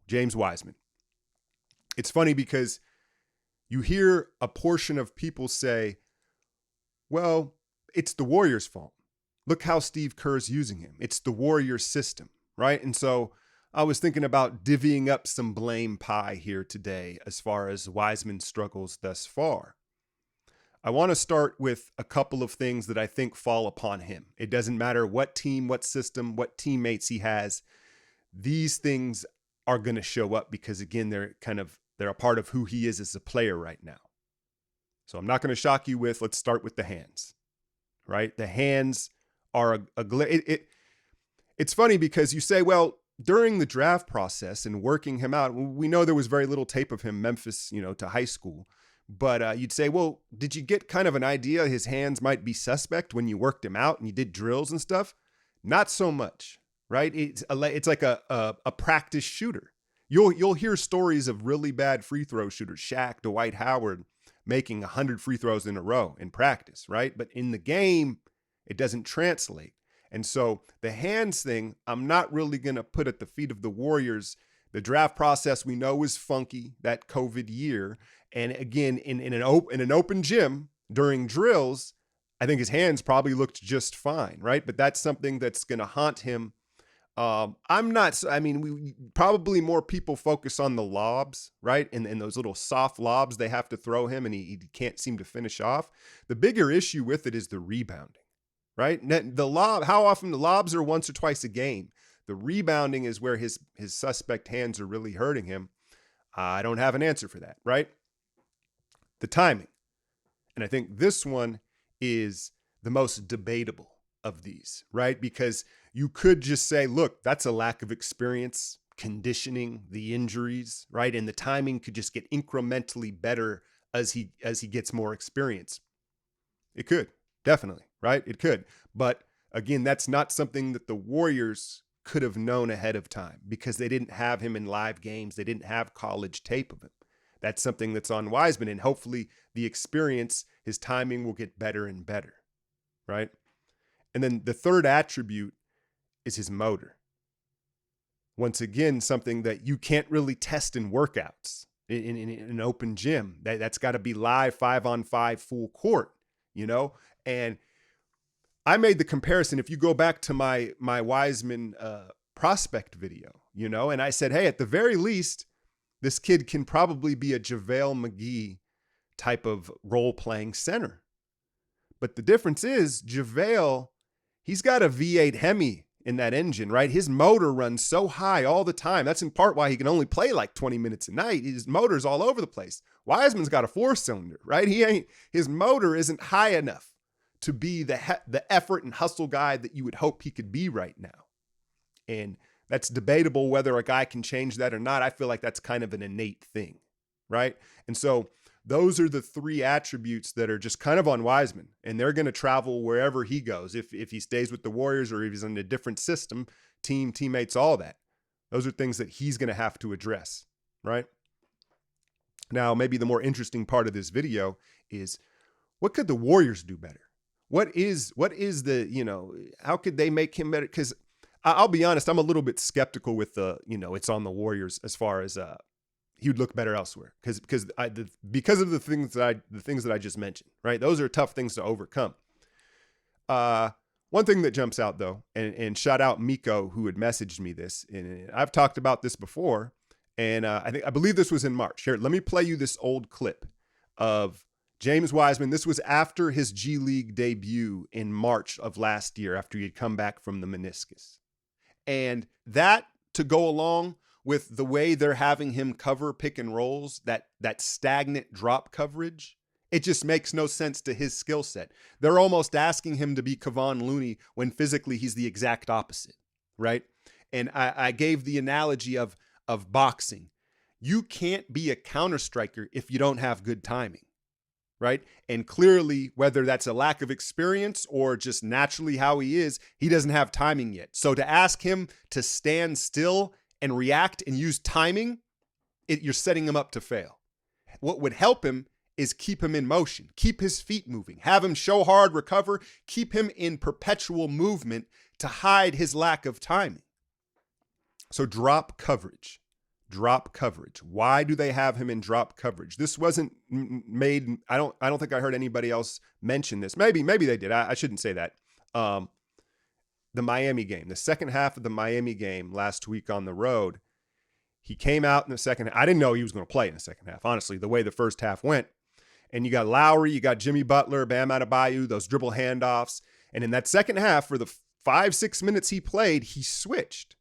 James Wiseman. It's funny because you hear a portion of people say, well, it's the Warriors' fault. Look how Steve Kerr's using him. It's the Warriors system, right? And so I was thinking about divvying up some blame pie here today as far as Wiseman's struggles thus far. I want to start with a couple of things that I think fall upon him. It doesn't matter what team, what system, what teammates he has. These things are going to show up because, again, they're a part of who he is as a player right now. So I'm not going to shock you with, let's start with the hands, right? The hands are it's funny because you say, well, during the draft process and working him out, we know there was very little tape of him, Memphis, to high school. But you'd say, well, did you get kind of an idea his hands might be suspect when you worked him out and you did drills and stuff? Not so much, right? It's like a practice shooter. You'll hear stories of really bad free throw shooters, Shaq, Dwight Howard, making 100 free throws in a row in practice, right? But in the game, it doesn't translate. And so the hands thing, I'm not really going to put at the feet of the Warriors. The draft process we know was funky that COVID year. And again, in an open gym during drills, I think his hands probably looked just fine, right? But that's something that's going to haunt him. We probably more people focus on the lobs, right? And those little soft lobs they have to throw him and he can't seem to finish off. The bigger issue with it is the rebounding, right? How often the lobs are once or twice a game. The rebounding is where his suspect hands are really hurting him. I don't have an answer for that, right? The timing. And I think this one is the most debatable of these, right? Because you could just say, look, that's a lack of experience, conditioning, the injuries, right? And the timing could just get incrementally better as he gets more experience. It could, definitely, right? It could. But again, that's not something that the Warriors could have known ahead of time because they didn't have him in live games. They didn't have college tape of him. That's something that's on Wiseman, and hopefully the experience, his timing will get better and better, right? And then the third attribute is his motor. Once again, something that you can't really test in workouts in an open gym. That's got to be live 5-on-5 full court, And I made the comparison. If you go back to my Wiseman prospect video, and I said, hey, at the very least, this kid can probably be a JaVale McGee type of role-playing center. But the difference is JaVale, he's got a V8 Hemi in that engine, right? His motor runs so high all the time. That's in part why he can only play like 20 minutes a night. His motor's all over the place. Wiseman's got a 4-cylinder, right? His motor isn't high enough to be the effort and hustle guy that you would hope he could be right now. And that's debatable whether a guy can change that or not. I feel like that's kind of an innate thing, right? And so those are the three attributes that are just kind of on Wiseman, and they're going to travel wherever he goes. If he stays with the Warriors or if he's in a different system, teammates, all that. Those are things that he's going to have to address, right? Now, maybe the more interesting part of this video is what could the Warriors do better? What is the, how could they make him better? Because I'll be honest, I'm a little bit skeptical with it's on the Warriors as far as he would look better elsewhere because of the things that I just mentioned, right? Those are tough things to overcome. One thing that jumps out though, and shout out Miko who had messaged me this, and I've talked about this before, and I believe this was in March. Here, let me play you this old clip of James Wiseman. This was after his G League debut in March of last year, after he had come back from the meniscus. And that to go along with the way they're having him cover pick and rolls, that stagnant drop coverage, it just makes no sense to his skill set. They're almost asking him to be Kevon Looney when physically he's the exact opposite, right? And I gave the analogy of boxing. You can't be a counter striker if you don't have good timing, right? And clearly, whether that's a lack of experience or just naturally how he is, he doesn't have timing yet. So to ask him to stand still and react and use timing, you're setting him up to fail. What would help him is keep him in motion, keep his feet moving, have him show hard, recover, keep him in perpetual movement to hide his lack of timing. So drop coverage. drop coverage. Why do they have him in drop coverage? This wasn't made. I don't think I heard anybody else mention this. Maybe they did. I shouldn't say that. The Miami game, the second half of the Miami game last week on the road, he came out in the second half. I didn't know he was going to play in the second half, honestly, the way the first half went. And you got Lowry, you got Jimmy Butler, Bam Adebayo, those dribble handoffs. And in that second half, for the 5-6 minutes he played, he switched.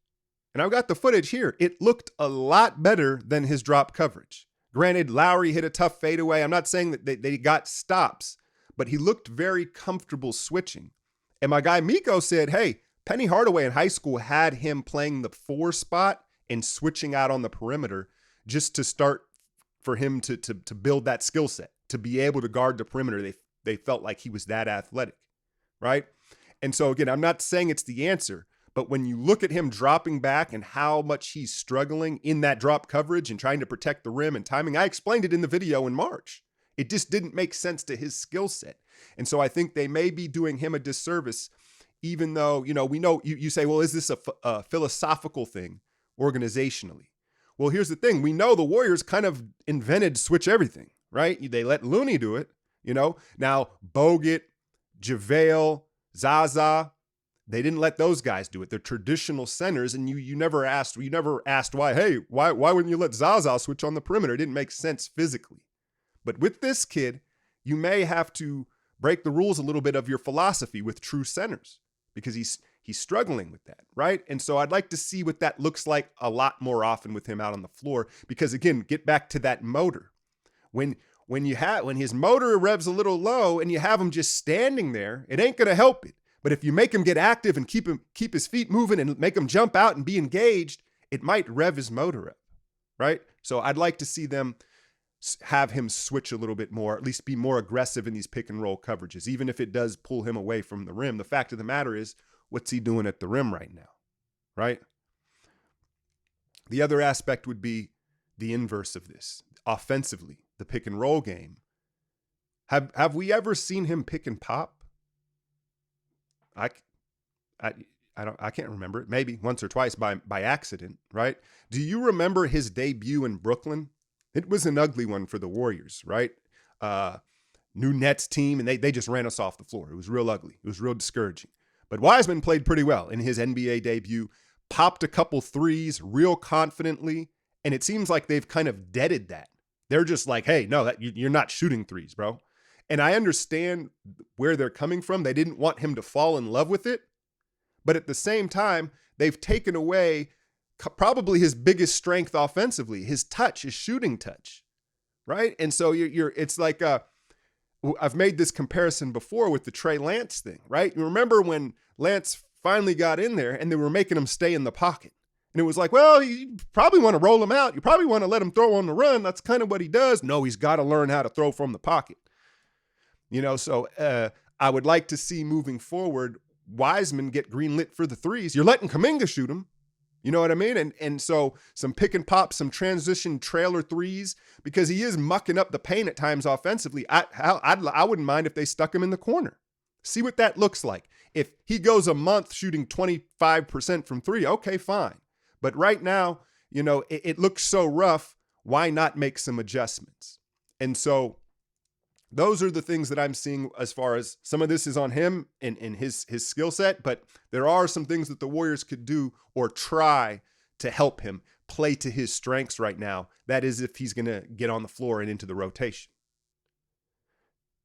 And I've got the footage here. It looked a lot better than his drop coverage. Granted, Lowry hit a tough fadeaway. I'm not saying that they got stops, but he looked very comfortable switching. And my guy Miko said, hey, Penny Hardaway in high school had him playing the 4 spot and switching out on the perimeter just to start for him to build that skill set, to be able to guard the perimeter. They felt like he was that athletic, right? And so again, I'm not saying it's the answer, but when you look at him dropping back and how much he's struggling in that drop coverage and trying to protect the rim and timing, I explained it in the video in March. It just didn't make sense to his skill set. And so I think they may be doing him a disservice, even though, we know you say, well, is this a philosophical thing organizationally? Well, here's the thing. We know the Warriors kind of invented switch everything, right? They let Looney do it, Now, Bogut, JaVale, Zaza, they didn't let those guys do it. They're traditional centers, and you never asked why, hey, why wouldn't you let Zaza switch on the perimeter? It didn't make sense physically. But with this kid, you may have to break the rules a little bit of your philosophy with true centers, because he's struggling with that, right? And so I'd like to see what that looks like a lot more often with him out on the floor, because again, get back to that motor. When his motor revs a little low and you have him just standing there, it ain't going to help it. But if you make him get active and keep his feet moving and make him jump out and be engaged, it might rev his motor up, right? So I'd like to see them have him switch a little bit more, at least be more aggressive in these pick and roll coverages, even if it does pull him away from the rim. The fact of the matter is, what's he doing at the rim right now, right? The other aspect would be the inverse of this. Offensively, the pick and roll game. Have we ever seen him pick and pop? I can't remember it. Maybe once or twice by accident, right? Do you remember his debut in Brooklyn? It was an ugly one for the Warriors, right? New Nets team, and they just ran us off the floor. It was real ugly. It was real discouraging. But Wiseman played pretty well in his NBA debut, popped a couple threes real confidently, and it seems like they've kind of deaded that. They're just like, hey, no, you're not shooting threes, bro. And I understand where they're coming from. They didn't want him to fall in love with it. But at the same time, they've taken away probably his biggest strength offensively, his touch, his shooting touch, right? And so it's like I've made this comparison before with the Trey Lance thing, right? You remember when Lance finally got in there and they were making him stay in the pocket. And it was like, well, you probably want to roll him out. You probably want to let him throw on the run. That's kind of what he does. No, he's got to learn how to throw from the pocket. So I would like to see moving forward Wiseman get greenlit for the threes. You're letting Kuminga shoot him. You know what I mean? And so some pick and pop, some transition trailer threes, because he is mucking up the paint at times offensively. I wouldn't mind if they stuck him in the corner. See what that looks like. If he goes a month shooting 25% from three, okay, fine. But right now, it looks so rough. Why not make some adjustments? And so those are the things that I'm seeing as far as some of this is on him and his skill set, but there are some things that the Warriors could do or try to help him play to his strengths right now. That is, if he's going to get on the floor and into the rotation.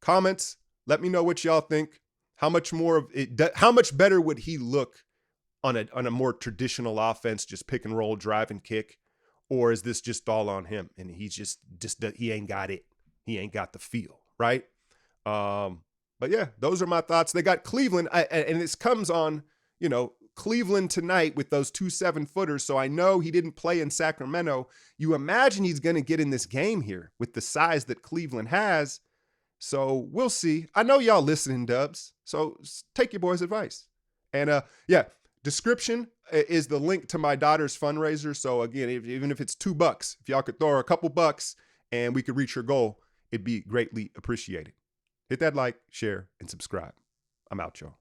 Comments, let me know what y'all think. How much better would he look on a more traditional offense, just pick and roll, drive and kick? Or is this just all on him and he's just he ain't got it. He ain't got the feel, right? But yeah, those are my thoughts. They got Cleveland, and this comes on, Cleveland tonight with those 2 7-footers. So I know he didn't play in Sacramento. You imagine he's going to get in this game here with the size that Cleveland has. So we'll see. I know y'all listening, Dubs. So take your boy's advice. And description is the link to my daughter's fundraiser. So again, even if it's $2, if y'all could throw her a couple bucks and we could reach your goal, it'd be greatly appreciated. Hit that like, share, and subscribe. I'm out, y'all.